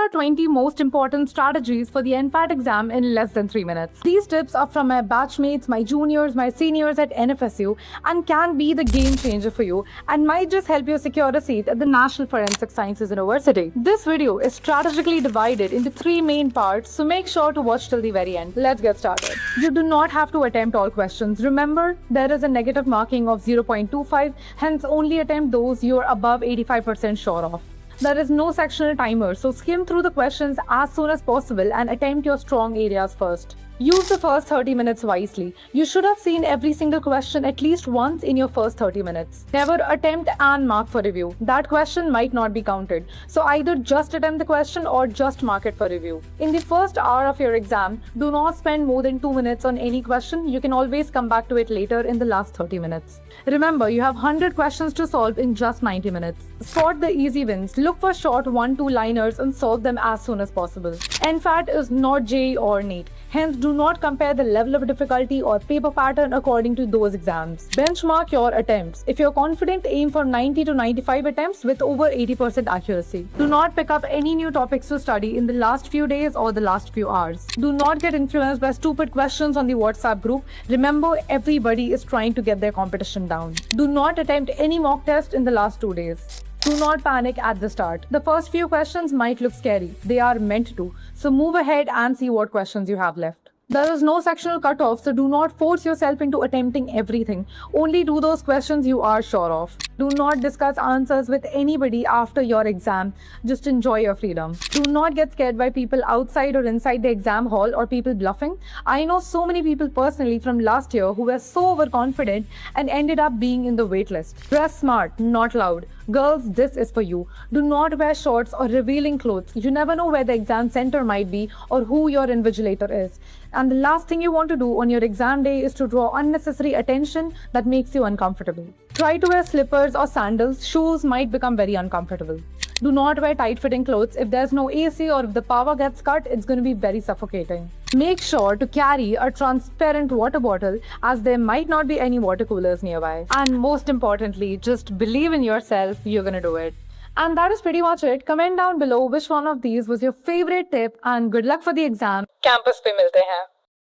are 20 most important strategies for the NFAT exam in less than 3 minutes. These tips are from my batchmates, my juniors, my seniors at NFSU and can be the game changer for you and might just help you secure a seat at the National Forensic Sciences University. This video is strategically divided into 3 main parts, so make sure to watch till the very end. Let's get started. You do not have to attempt all questions. Remember, there is a negative marking of 0.25, hence only attempt those you are above 85% sure of. There is no sectional timer, so skim through the questions as soon as possible and attempt your strong areas first. Use the first 30 minutes wisely. You should have seen every single question at least once in your first 30 minutes. Never attempt and mark for review. That question might not be counted, so either just attempt the question or just mark it for review. In the first hour of your exam, do not spend more than 2 minutes on any question. You can always come back to it later in the last 30 minutes. Remember, you have 100 questions to solve in just 90 minutes. Spot the easy wins. Look for short 1-2 liners and solve them as soon as possible. NFAT is not JEE or NEET. Hence, do not compare the level of difficulty or paper pattern according to those exams. Benchmark your attempts. If you're confident, aim for 90 to 95 attempts with over 80% accuracy. Do not pick up any new topics to study in the last few days or the last few hours. Do not get influenced by stupid questions on the WhatsApp group. Remember, everybody is trying to get their competition down. Do not attempt any mock test in the last 2 days. Do not panic at the start. The first few questions might look scary. They are meant to. So move ahead and see what questions you have left. There is no sectional cutoff, so do not force yourself into attempting everything. Only do those questions you are sure of. Do not discuss answers with anybody after your exam. Just enjoy your freedom. Do not get scared by people outside or inside the exam hall or people bluffing. I know so many people personally from last year who were so overconfident and ended up being in the waitlist. Dress smart, not loud. Girls, this is for you. Do not wear shorts or revealing clothes. You never know where the exam center might be or who your invigilator is. And the last thing you want to do on your exam day is to draw unnecessary attention that makes you uncomfortable. Try to wear slippers or sandals. Shoes might become very uncomfortable. Do not wear tight-fitting clothes. If there's no AC or if the power gets cut, it's going to be very suffocating. Make sure to carry a transparent water bottle as there might not be any water coolers nearby. And most importantly, just believe in yourself, you're going to do it. And that is pretty much it. Comment down below which one of these was your favorite tip and good luck for the exam. Campus पे मिलते हैं.